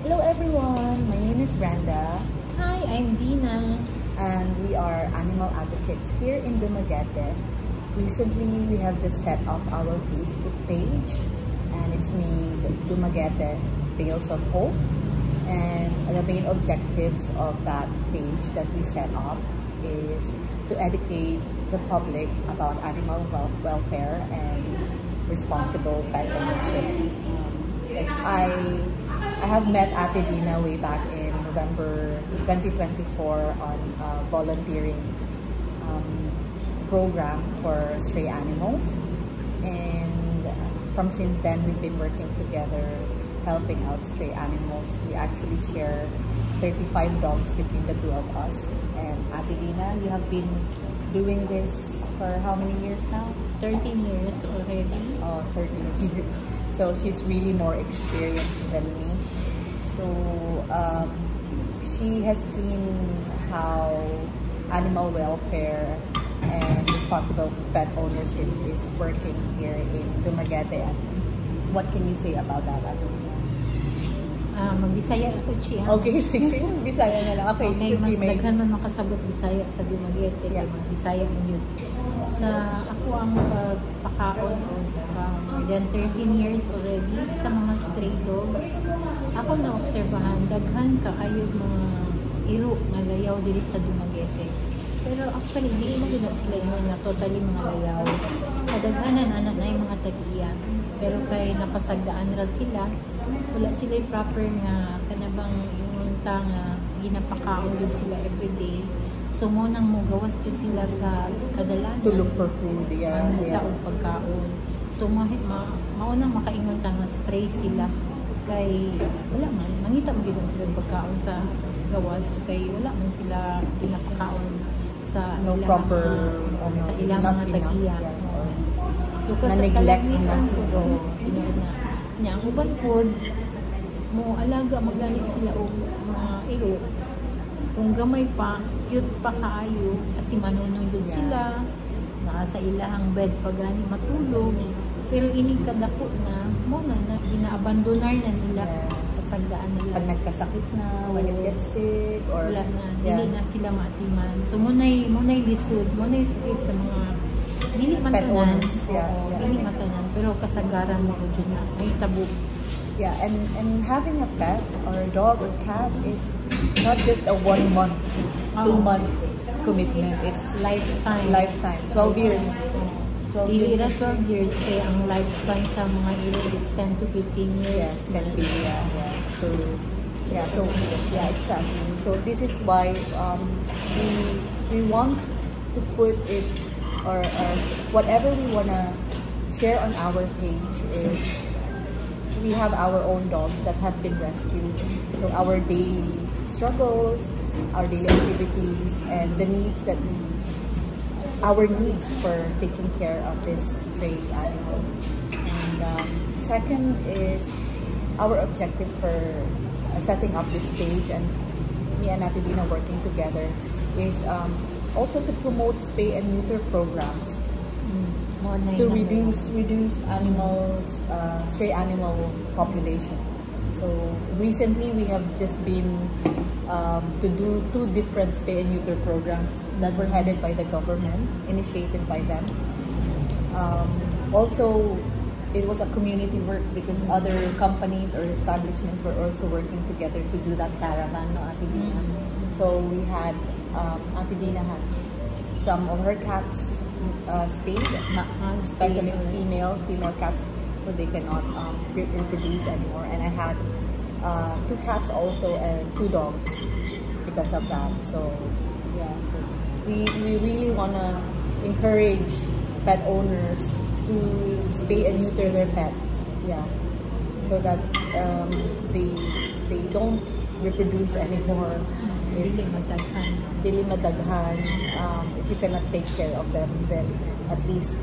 Hello everyone, my name is Brenda. Hi, I'm Dina. And we are animal advocates here in Dumaguete. Recently, we have just set up our Facebook page and it's named Dumaguete Tales of Hope. And the main objectives of that page that we set up is to educate the public about animal welfare and responsible pet ownership. I have met Ate Dina way back in November 2024 on a volunteering program for stray animals, and from since then we've been working together helping out stray animals. We actually share 35 dogs between the two of us. And Ate Dina, you have been doing this for how many years now? 13 years already. Oh, 13 years. So she's really more experienced than me. So she has seen how animal welfare and responsible pet ownership is working here in Dumaguete. What can you say about that, Ate Dina? Mag-Bisaya ako siya. Okay, sige. Bisaya na lang. Okay, okay, mas daghan man makasabot Bisaya sa Dumaguete. Yeah. Bisaya yun. Sa ako ang pagpakaon more than 13 years already sa mga stray dogs. Ako na-obserbahan, daghan kaayod mga iro na layaw diri sa Dumaguete. Pero actually, hindi mo gina sila yun na totally mga layaw. Kadaghanan, anak na yung mga tag-iya. Pero kay napasagdaan ra sila, wala sila yung proper nga kanabang yung nga ginapakaon din sila everyday. So mo nang mo gawas din sila sa kadalanan to look for food, yeah. Taong pagkaon. So maunang makaingon ta nga stray sila kay wala man mangita mo gyud sila pagkaon sa gawas kay wala man sila ginapakaon sa no proper sa ilang mga tag-iya. So kasi neglect na po na nya ang uban pod mo alaga magani sila og mga iro kung gamay pa cute pa kaayo at timanunod sila naa sa ilahang bed pagani matulog pero ining kadako na mo na ginaabandonar na nila pasagdaan nila pag nagkasakit na when it gets sick or wala na dili na sila maatiman so munay lisod munay sakit sa mga dili man tanan dili man tanan pero kasagaran mo jud na may tabo. Yeah, and having a pet or a dog or cat is not just a 1 month, 2 months commitment. It's lifetime. 12 years. Dili ra 12 years kaya ang lifespan sa mga ilo is 10 to 15 years. Yes, can be. Yeah. So exactly. So this is why we want to put it or whatever we wanna share on our page is we have our own dogs that have been rescued. So our daily struggles, our daily activities, and the needs our needs for taking care of these stray animals. And second is our objective for setting up this page and me and Ate Dina working together is also to promote spay and neuter programs. To reduce stray animal population. So recently we have just been to do 2 different spay and neuter programs that were headed by the government, initiated by them. Also, it was a community work because other companies or establishments were also working together to do that caravan, no, Ate Dina? So we had Ate Dina had some of her cats spayed, especially female cats, so they cannot reproduce anymore. And I had 2 cats also and 2 dogs because of that. So yeah, so we really wanna encourage pet owners to spay and neuter their pets. Yeah, so that they don't reproduce anymore. Dili madaghan. If you cannot take care of them, then at least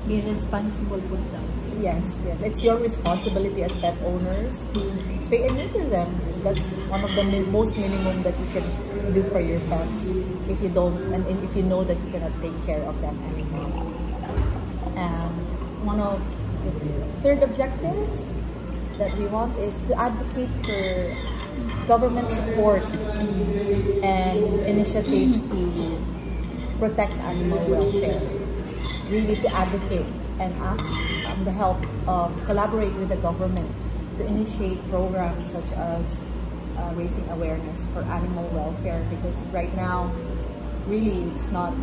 be responsible with them. Yes, it's your responsibility as pet owners to spay and neuter them. That's one of the most minimum that you can do for your pets if you don't, and if you know that you cannot take care of them anymore. And it's one of the third objectives that we want is to advocate for government support and initiatives to protect animal welfare. Really to advocate and ask the help of collaborate with the government to initiate programs such as raising awareness for animal welfare, because right now really it's not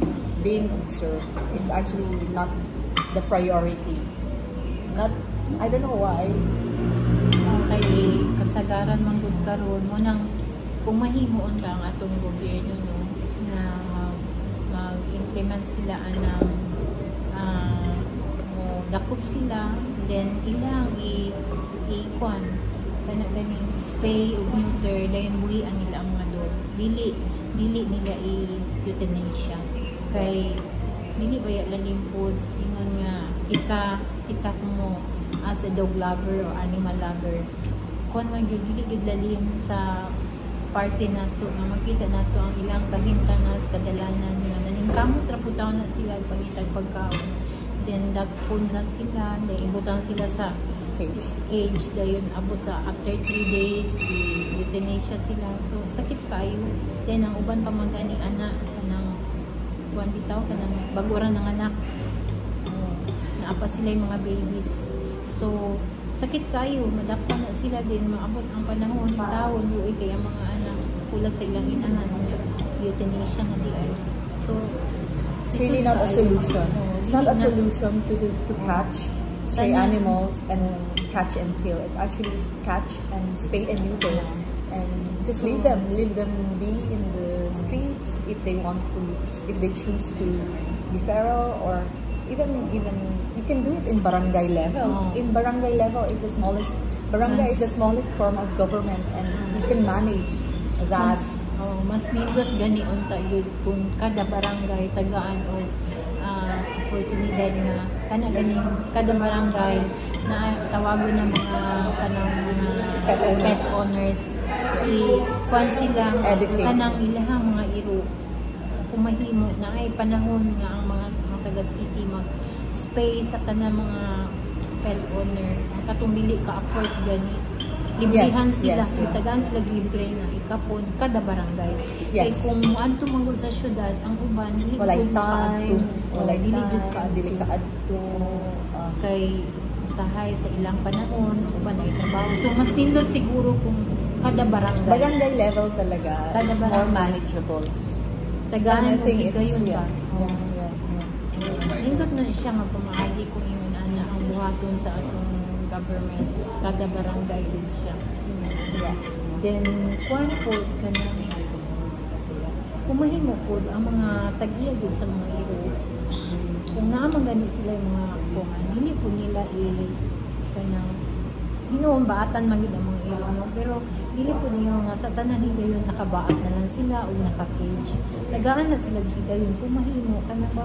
being observed. It's actually not the priority. Not, I don't know why. Kay kasagaran man gud karon mo nang kung mahimoon lang atong gobyerno no na mag-implement sila anang dakop sila, then ilang i-kwan kana ganing spay ug neuter dayon buhi ang ilang mga dogs, dili nila i-euthanasia kay dili baya lalimpod ingon nga kita mo as a dog lover or animal lover kung man gyud dili gyud lalim sa parte nato nga makita nato ang ilang kahintanas kadalanan nga naningkamot ra pud taon na sila pangitag pagkaon, then dagpon ra sila, then ibutang sila sa cage dayon abo sa after 3 days euthanasia sila, so sakit kayo. Then ang uban pa man gani ana kanang kuan bitaw kanang baguran ng anak, naapa sila yung mga babies, so sakit kayo, madakpan na sila din maabot ang panahon ng taon yung kay ang mga anak kulat sa ilang inahan niya euthanasia na di ay, so it's really not a solution. It's not a solution to catch stray animals and catch and kill. It's actually catch and spay and neuter, and just leave them be in the streets if they want to, if they choose to be feral, or even you can do it in barangay level. In barangay level is the smallest is the smallest form of government, and you can manage that. Mas nindot gani unta yun kung kada barangay tagaan o oportunidad na kada barangay na tawagon ng mga kanang pet owners i-kwan sila kanang ilahang mga iro kung mahimo na ay panahon nga ang mga taga city mag-spay sa kanang mga pet owner katong dili ka afford gani librihan sila, itagaan sila libre na ikapon kada barangay. Kaya kung anto manggol sa syudad, ang uban dili dili ka adto kay usahay sa ilang panahon, ang uban ay trabaho. So mas tindot siguro kung kada barangay level talaga is more manageable. Tagaan mo gayon ba? Tindot na siya nga pamaagi kung ingon ana ang buhaton sa atong government, kada barangay din siya. Then, kuan po kanang kung mahimo po ang mga tag-iya sa mga iro, kung naman gani sila yung mga kuan, dili po nila kanang hinuon baatan man ang mga iro, no? Pero dili po niyo nga sa tanan higayon nakabaat na lang sila o naka-cage. Tagaan na sila higayon kung mahimo kanang ba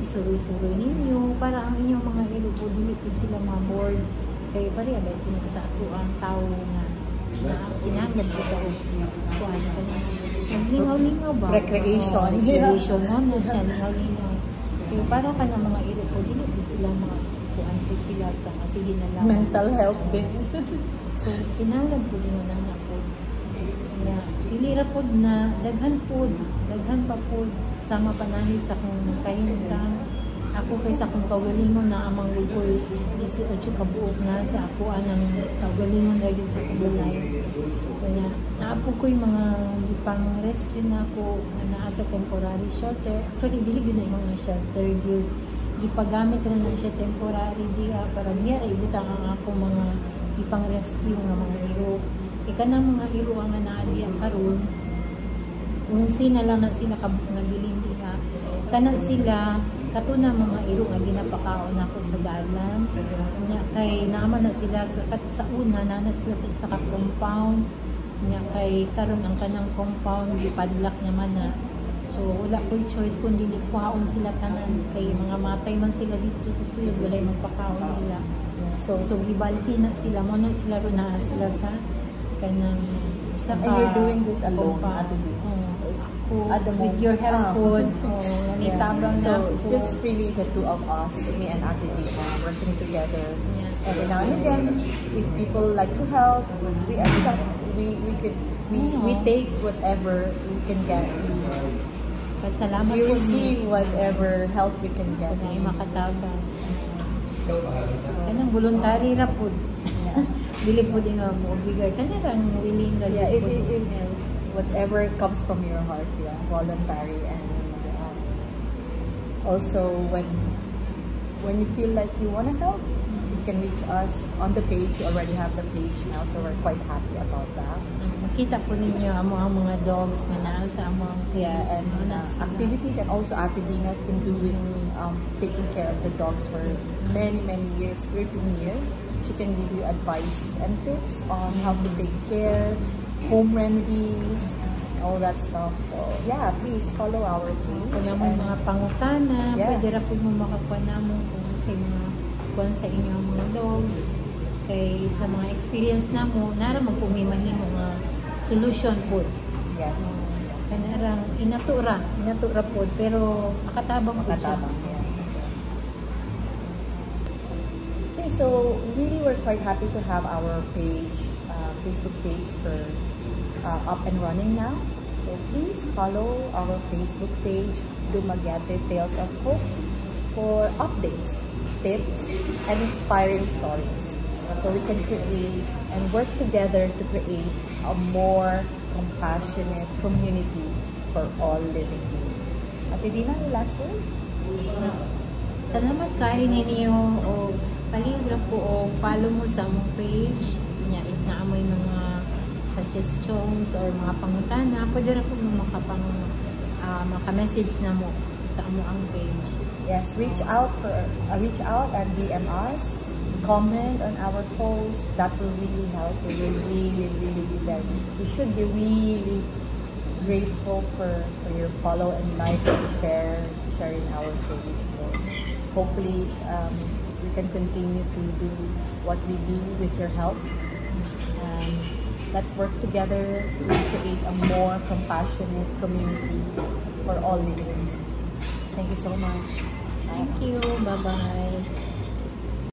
isuroy-suroy ninyo para ang inyong mga iro po dili po sila ma-board kay pareha ba ito sa ato ang tao na kinangad ko daw kuan lingaw-lingaw ba recreation mo na siya lingaw-lingaw kay para ka ng mga iro po dili po sila mga kuan po sila sa sige na lang mental health din so kinangad po din na po na dili ra pod na daghan pa pod sama panahid sa kung kahimtang ako kaysa kung kaugalingon na amang lugoy 18 kabuok na sa ako anang kaugalingon na yun sa kabulay kaya naapo ko yung mga pang rescue na ako na naa sa temporary shelter. Actually dili yun na yung shelter yun ipagamit rin na siya temporary diya para diya ay butang ang ako mga ipang rescue nga mga hero ika na mga hero ang naa diya karon unsi na lang na sila nabiling diha kana sila katuna mga iro nga ginapakaon ako sa dalan nya kay naman na sila sa una na sila sa isa ka compound nya kay karon ang kanang compound gipadlock naman na so wala ko'y choice kundi kuhaon sila tanan kay mga matay man sila dito sa sulod walay magpakaon nila so gibalhin na sila mo na sila ron na sila sa kanang And you're doing this alone at the at the moment. with your help po, Yeah. So it's just really the two of us, me and Ate Dina, working together. Yeah. Every now and again, if people like to help, we accept. We take whatever we can get. Pasalamat We po receive whatever help we can get. ni makatabang. So, Kanang voluntary ra po. Dili po din nga mo bigay kanang willing ra yeah, gyud if po. whatever comes from your heart, yeah, voluntary, and also when you feel like you want to help, you can reach us on the page. We already have the page now, so we're quite happy about that. Makita po ninyo amo ang mga dogs na naa sa among Yeah, and activities, and also Ate Dina's been doing taking care of the dogs for many years, 13 years. She can give you advice and tips on how to take care, home remedies, all that stuff. So yeah, please follow our page. Kung naman mga pangutana, Yeah. pwede ra po mo makakuha namo kung sa mga kuan sa inyong mga dogs. Kay sa mga experience namo, nara man po may mahimo nga solution po. Yes. Kanarang inatura po, pero makatabang po siya. Makatabang, yeah. Okay, so really we're quite happy to have our page, Facebook page for up and running now. So please follow our Facebook page, Dumaguete Tales of Hope, for updates, tips, and inspiring stories. So we can create and work together to create a more compassionate community for all living beings. Ate Dina, your last words? Salamat kayo ninyo o palibra po o follow mo sa among page. Nya na amoy mga suggestions or mga pangutana, pwede ra po mo maka-message na mo sa among page. Yes, reach out and DM us. Comment on our post. That will really help. We will really be there. We should be really grateful for your follow and likes and sharing our page. So hopefully we can continue to do what we do with your help. Let's work together to create a more compassionate community for all living beings. Thank you so much. Thank you. Bye-bye.